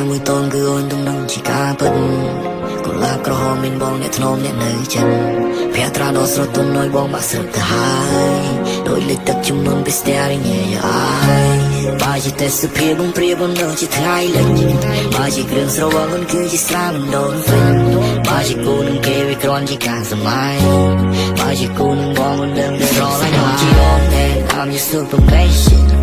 មួយតូនគឺអូនទំនងជាការពិតកុលាបក្រហមមានបងអ្នកធ្នមអ្នកនៅចិត្តព្រះត្រាដ៏ស្រទន់ឲ្យបងបាក់ស្រឹកទៅហើយដោយលេខទឹកជំនន់ពីស្ទះរញ៉េអាយបើជាទេសភាពបងព្រាបនៅជាថ្ងៃលិចបើជាគ្រឿងស្រវឹងអូនគឺជាស្រាមិនដូនពេញបើជាគូនឹងគេវាគ្រាន់ជាការសម័យបើជាគូនឹងបងអូនដឹងតែរកឲ្យមកជាអូនតែ I'm your superman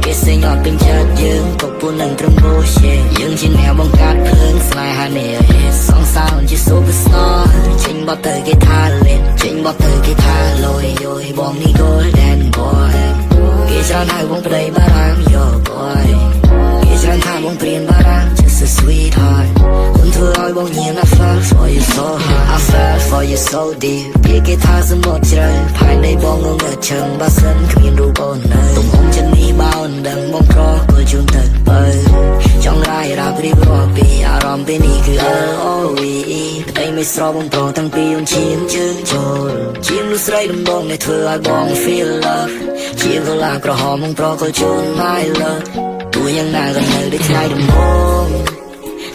គេសេងអត់ពេញចិត្តយើងក៏ពួននឹងត្រឹម bullshit យើងជាអ្នកបង្កើតភ្លើងស្នេហានេះសងសាអូនជា superstar ចេញបត់ទៅគេថាលេងចេញបត់ទៅគេថាលយយយបងនេះ golden boy គេច្រើនហៅបងប្តីបារាំង yo boy គេច្រើនថាបងព្រានបារាំង just a sweetheart អូនធ្វើឲ្យបងញៀន I fell for you so hard I fell for you so deep ពីគេថាសមុទ្រជ្រៅផែននៃបងងងើឈឹងបើសិនគ្មានរូបអូននៅទំហំចិននេះបើអូនដឹងបងប្រគល់ជូនទៅបើចង់រាយរាប់រៀបរាប់ពីអារម្មណ៍ពេលនេះគឺ LOVE ប្តីមិនស្របងប្រតាំងពីអូនឈាមជើងចូលជាមនុស្សស្រីដំបងដែលធ្វើឲ្យបង feel love ជាកលាក្រហមបងប្រគល់ជូន my love ទោះយ៉ាងណាក៏នៅដូចថ្ងៃដំបូង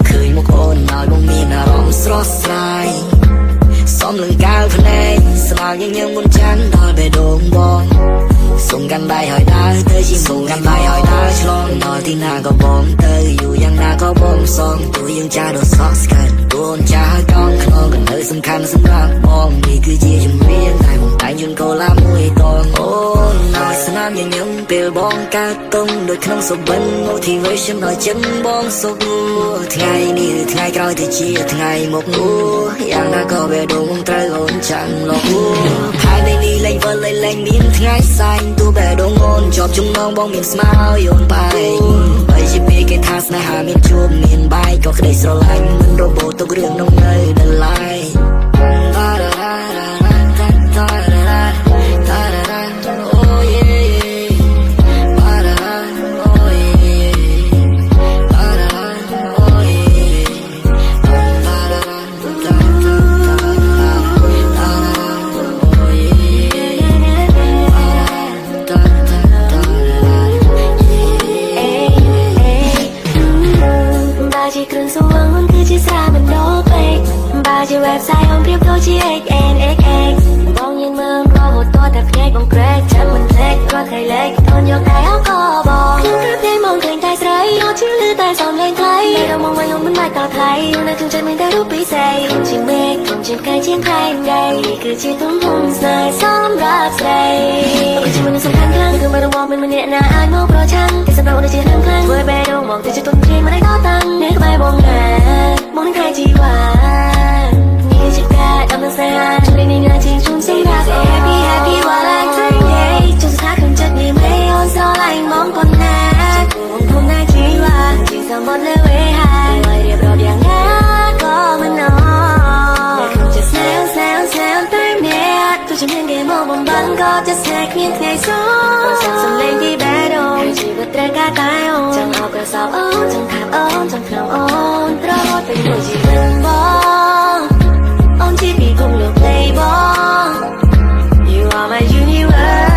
ឃើញមុខអូនឲ្យបងមានអារម្មណ៍ស្រស់ស្រាយសំលឹងកាលភ្នែកស្លាកញញឹមមុនចាន់ដល់បេះដូងបងសុំកាន់ដៃឲ្យដើរទៅជាសុំកាន់ដៃឲ្យដើរឆ្លងដល់ទីណាក៏បងទៅយូរយ៉ាងណាក៏បងសងទោះយើងចាស់ដល់សក់ស្កាត់ទោះអូនចាស់ហើយកងខ្នងក៏នៅសំខាន់សម្រាប់បងនេះគឺជាជំនាញតែបងតែងយន្តកូឡាមួយតងអូនឲ្យស្នាមញញឹមពេលបងកើតតុងដូចក្នុងសុបិន motivation ដល់ចិត្តបងសុខថ្ងៃនេះឬថ្ងៃក្រោយទៅជាថ្ងៃមុខយ៉ាងណាក៏បេះដូងបងត្រូវអូនចាំលោកហើយในនេះលេងវិលលេងមានថ្ងៃសែងទោះបេះដូងអូនជាប់ចំណងបងមានស្មារតីអូនបែកបើជាពេលគេថាស្នេហាមានជួបមានបែកក៏ក្តីស្រឡាញ់មិនរបូតទុករឿងនោះនៅដល់ឡែកជា website អូនប្រៀបដូចជា XNXX បងញៀនមើលរហូតតតែភ្នែកបងក្រែកចាំមិនភ្លេចគាត់ថ្ងៃលេខអូនយកតែអោក៏បងខ្ញុំប្រាប់តែមកឃើញតែស្រីអត់ជឿឮតែសំឡេងថ្លៃតែដល់មកវិញអូនមិនបាច់តថ្លៃអូននៅក្នុងចិត្តមានតែរូបពិសេសខ្ញុំជាមេឃខ្ញុំជាផ្កាយជាថ្ងៃដីគឺជាទំហំស្នេហ៍សម្រាប់ស្រីអូនជាមនុស្សសំខាន់ខ្លាំងគឺមិនរងមានម្នាក់ណាអាចមកប្រឆាំងតែសម្រាប់អូនជារឿងខ្លាំងធ្វើបែរដងមកទៅជាទុនព្រាយមិនได้តតាំងនៅក្បែរបងណាបងនឹងថ្ងៃជីវ៉ាជាការដំណើរស្នេហាជួយនេះណាជាជូនសេរី Happy Happy while I'm dreaming ចង់ស្ថាក្នុងចិត្តនេះមិនអូនស្រឡាញ់មកប៉ុណ្ណាខ្ញុំណាជីវ៉ាជាសមុទ្រលើវេហាហើយរៀបរាប់យ៉ាងណាក៏មិនណតែខ្ញុំจะแซวតែម្នាក់ទោះជាមានគេមកបំបាំងក៏จะแซวគ្មានថ្ងៃសោសំឡេងពីបេះដូងជីវិតត្រូវការតែអូនចង់អបក្រសោបអូនចង់ថាបអូនចង់ក្នុងអូនប្រហត់ពេលមួយជីវិតបងអូនជាពីគុំលោក Playboy You are my universe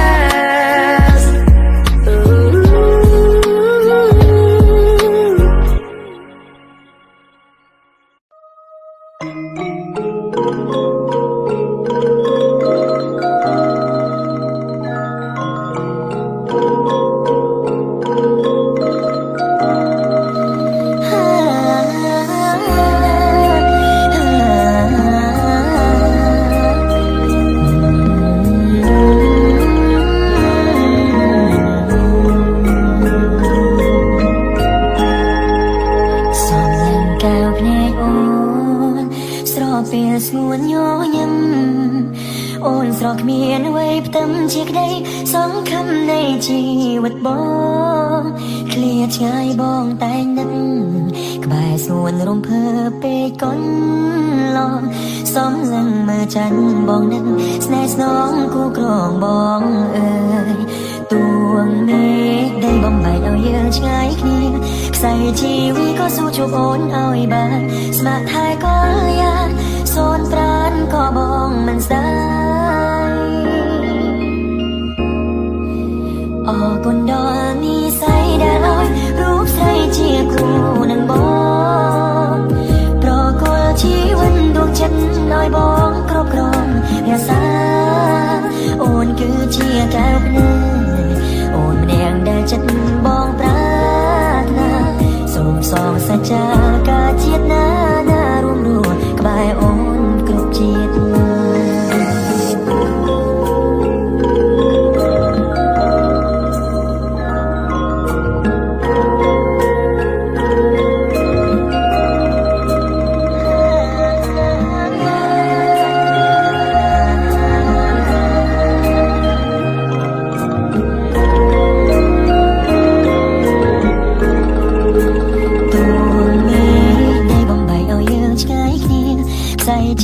ស្ងួនញញឹមអូនស្រកគ្មានអ្វីផ្ទឹមជាក្តីសង្ឃឹមនៃជីវិតបងឃ្លាតឆ្ងាយបងតែងនឹកក្បែរស្ងួនរំភើបពេកកន្លងសំឡឹងមើលចាញ់បងនឹកស្នេហ៍ស្នងគូក្រងបងអើយទួងមេឃដែលបំបែកឲ្យយើងឆ្ងាយគ្នាខ្សែជីវីក៏ស៊ូជួបអូនឲ្យបានស្មាក់ហើយក៏យ៉ាងសូនប្រានក៏ប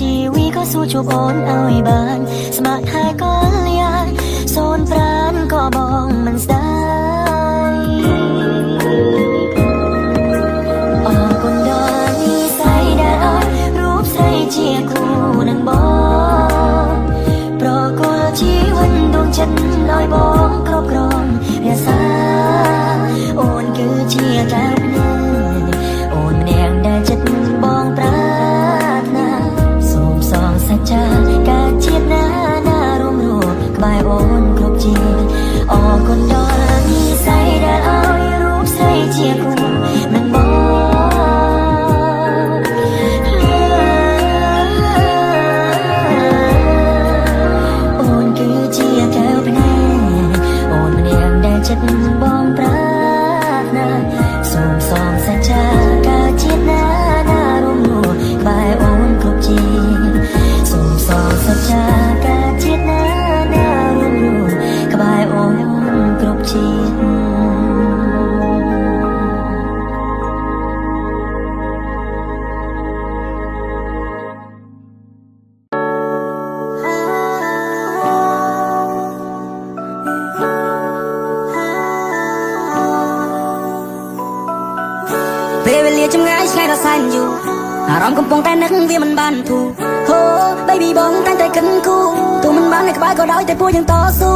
ជីវីក៏សួរជួបអូនឲ្យបានស្ម័គ្រហើយក៏លៀនសូនប្រានក៏បងមិនស្ដាយអរគុណដល់និស្ស័យដែលអត់រូបស្រីជាគូនឹងបងប្រគល់ជីវិតដួងចិត្តឲ្យបងគ្រប់គ្រងរក្សាអូនគឺជាតែអូនម្នាក់ដែលចិត្តបងប្រាថ្នាសូមសងសច្ចាការជាតិណារួមក្បែរអូនគ្រប់ជាតិអរគុណដល់និស្ស័យដែលឲ្យរូបស្រីជាគូនឹងបងអូនគឺជាកែវភ្នែកអូនម្នាក់ដែលចិត្តបងប្រាថ្នាសូមសងសច្ចាការជាតិណារួមក្បែរអូនគ្រប់ជាតិសូមសងសច្ចាការជាតិណារួមក្បែរអូនគ្រប់ជាតិពេលវេលាចម្ងាយឆ្ងាយដល់សែនយូរអារម្មណ៍កំពុងតែនឹកវាមិនបានធូរហូ baby បងតែងតែគិនគូទោះមិនបាននៅក្បែរក៏ដោយតែពួកយើងតស៊ូ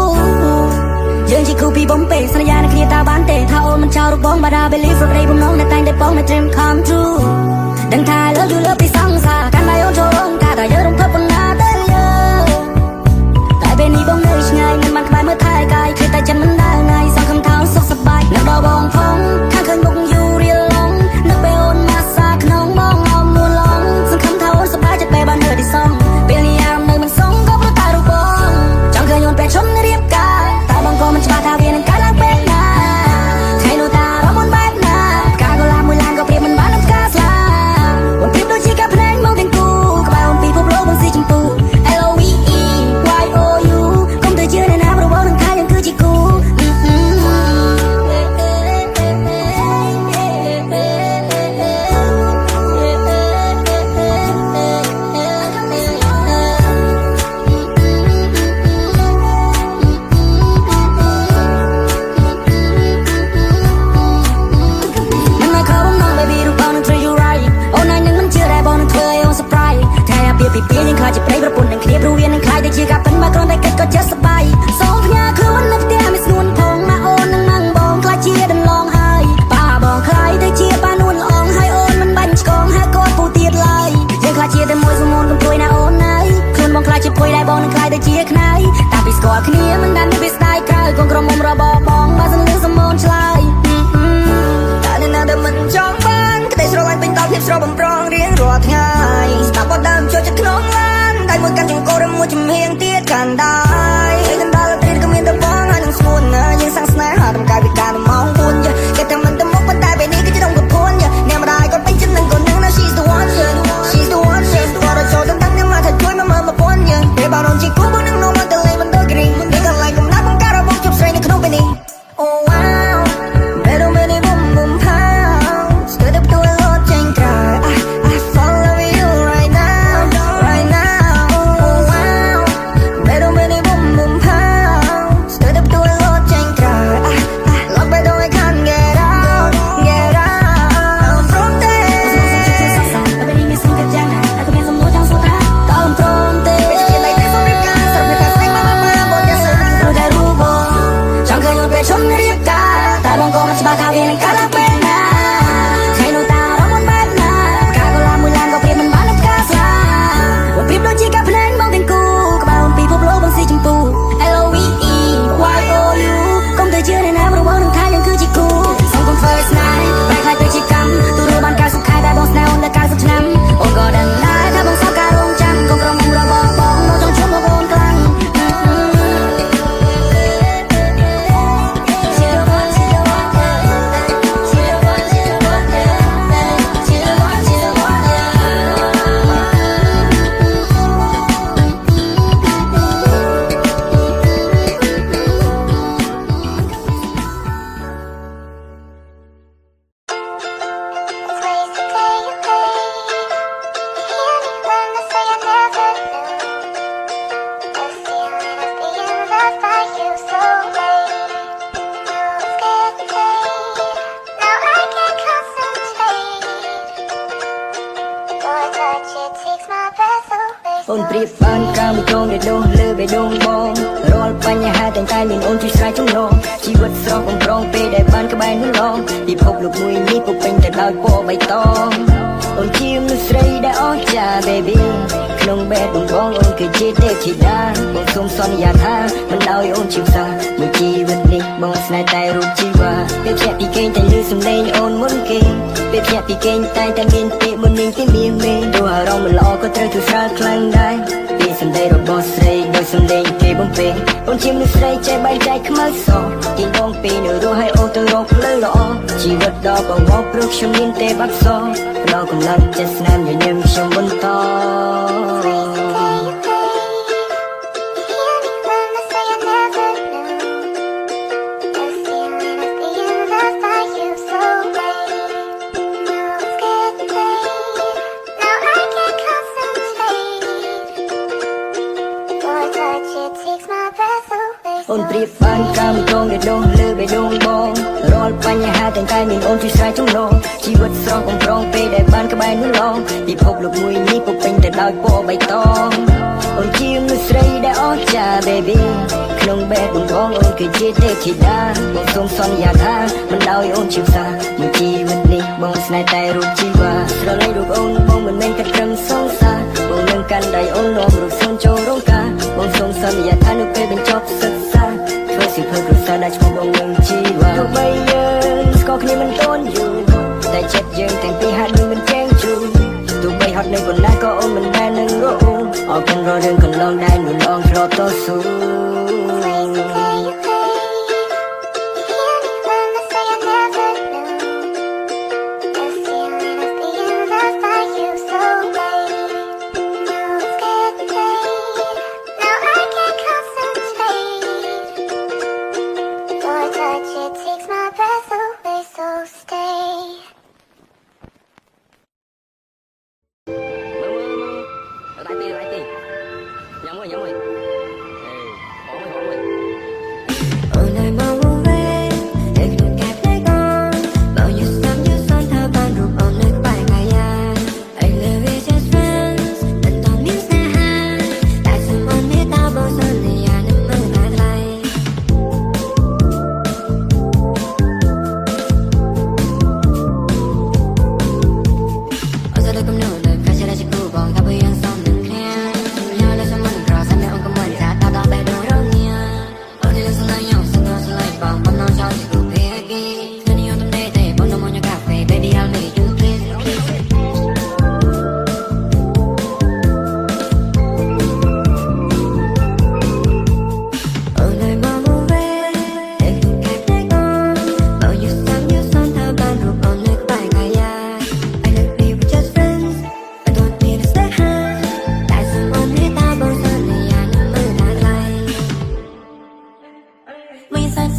យើងជាគូពីបំពេសន្យានឹងគ្នាតើបានទេថាអូនមិនចោលរូបបង but I believe for day បំណងតែងតែបង my dream come true ដឹងថា I love you love ពីសង្សារកាន់តែអូនចូលរងការតែយើងរំភើបប៉ុណ្ណាទៅយើងតែពេលនេះបងនៅឆ្ងាយមិនបានក្បែរមើលថែកាយឃើញតែចិត្តមិនដើរថ្ងៃសង្ឃឹមថាអូនសុខសប្បាយនៅដល់បងផងខាងឃើញមុខយូររៀលឡងនៅពេលអូនមកសាក្នុងបងអមនួនឡងសង្ឃឹមថាអូនសប្បាយចិត្តពេលបាននៅទីសងពេលនេះអារម្មណ៍នៅមិនសងក៏ព្រោះតែរូបបងចង់ឃើញអូនពេលឈុំរៀបការតែបងក៏មិនច្បាស់ថាវានឹងកើតឡើងពេលណាថ្ងៃនោះតារំមុនបែបណាការកលាមួយឡានក៏ព្រៀបមិនបាននឹងការស្លាអូនព្រៀបដូចជាការភ្នែកមកទាំងគូក្បែរអូនពីភពលោកបងស៊ីចម្ពូ LOVE YOU កុំទៅជឿអ្នកណាព្រោះបងនឹងថាយើងគឺជាគូពីពីយើងខ្លាចជាប្រិយប្រពន្ធនឹងគ្នាព្រោះវានឹងខ្លាចតែជាការពិនមកគ្រាន់តែគិតក៏ចិត្តសប្បាយសូមផ្ញើខ្លួននៅផ្ទះមិនស្នួនផងមកអូននឹងម៉ាំងបងខ្លាចជាដន្លងហើយប៉ាបងខ្លាចតែជាប៉ានួនល្អងហើយអូនមិនបាញ់ឆ្កងហើយគាត់ពូទៀតឡើយយើងខ្លាចជាតែមួយសមូនកំព្រួយណាអូនណាយខ្លួនបងខ្លាចជាភុយដែរបងនឹងខ្លាចតែជាខ្នើយតែពីស្គាល់គ្នាមិនដែលមានវាស្ដាយក្រៅកងក្រុមមុំរបបងបើសិនលឺសមូនឆ្លើយតែនៅណាដែលមិនចង់បានក្តីស្រឡាញ់ពេញតភាពស្រស់បំប្រងរៀងរាល់ថ្ងៃស្ដាប់បទដើមចូលចិត្តក្នុងឡានដៃមួយកាន់ចង្កូរមួយជំហៀងទៀតកាន់ដៃកណ្ដាលត្រីក៏មានតែបងហើយនឹងស្មួនណាយើងសាំងស្នេហាដំកាយពីការម៉ោង4គេតែមិនទៅមុខប៉ុន្តែពេលនេះគឺជាដងកពួនអ្នកម្ដាយគាត់ពេញចិត្តនឹងកូននឹងណា she's the one she's the one she's the one ចូលទៅតាំងមកថាជួយមកមើលមកប៉ុនយើងពេលបងរំជីគូបងនឹងនោះមកទៅលេងមិនទៅគ្រីងនេះក៏ឡៃកំណាត់បងការរបស់ជប់ស្រីនៅក្នុងពេលនេះ Oh wow Pero me ni bum bum pow Stood up to a lot change cry I follow you right now right now Oh wow Pero me ni bum bum pow Stood up to a lot change cry I lock by the way អូនប្រៀបបានក្រៅមួយចងដែលដងលើបេះដូងបងរាល់បញ្ហាតែងតែមានអូនជួយស្រ័យចំណងជីវិតស្រស់បំប្រងពេលដែលបានក្បែរនោះឡងពិភពលោកមួយនេះពុំពេញទៅដោយពណ៌បៃតងអូនជាមនុស្សស្រីដែលអស្ចារ្យ baby ក្នុងបេះដូងបងអូនគឺជាទេពធីតាបងសូមសន្យាថាមិនឲ្យអូនឈឺសាមួយជីវិតនេះបងស្នេហ៍តែរូបជីវ៉ាពេលភ្ញាក់ពីគេងតែលឺសំឡេងអូនមុនគេពេលភ្ញាក់ពីគេងតែមានពាក្យមុននឹងទីមានមេទោះអារម្មណ៍មិនល្អក៏ត្រូវទូស្រាលខ្លាំងដែរពីសំដីរបស់ស្រីដោយសំឡេងគេបំពេអូនជាមនុស្សស្រីចេះបែងចែកខ្មៅសទីងបងពីនៅរស់ឲ្យអូនទៅរកផ្លូវល្អជីវិតដ៏បងមកព្រោះខ្ញុំមានទេបាត់សផ្ដល់កម្លាំងចិត្តស្នាមញញឹមខ្ញុំបន្តអូនប្រៀបបានក្រៅមួយចងដែលដងលើបេះដូងបងរាល់បញ្ហាតែងតែមានអូនជួយស្រ័យចំណងជីវិតស្រស់បំប្រងពេលដែលបានក្បែរនោះឡងពិភពលោកមួយនេះពុំពេញទៅដោយពណ៌បៃតងអូនជាមនុស្សស្រីដែលអស្ចារ្យ baby ក្នុងបេះដូងបងអូនគឺជាទេពធីតាបងសូមសន្យាថាមិនឲ្យអូនឈឺសាមួយជីវិតនេះបងស្នេហ៍តែរូបជីវ៉ាស្រឡាញ់រូបអូនបងមិនមែនគិតត្រឹមសងសាបងនឹងកាន់ដៃអូននាំរូបសូនចូលរោងការបងសូមសន្យាថានៅពេលបញ្ចប់សិក្សាធ្វើសិភៅគ្រួសារដែលឈ្មោះបងនឹងជីវ៉ាទោះបីយើងស្គាល់គ្នាមិនទាន់យូរតែចិត្តយើងទាំងពីរហាក់ដូចមិនចែងជូរទោះបីហត់នៅប៉ុណ្ណាក៏អូនមិនដែលនឹងរអ៊ូអរគុណរាល់រឿងកន្លងដែលនួនអងធ្លាប់តស៊ូ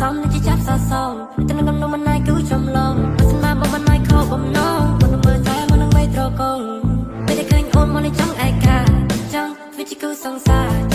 សំនឹងជាចាប់សសងតែនឹងនំមិនណៃគឺចំឡងបើស្នាបងមិនណៃខោបំណងមិនមើលតែមកនឹងវៃត្រកងពេលតែឃើញអូនមកនឹងចង់ឯកាចង់ធ្វើជាគូសង្សារ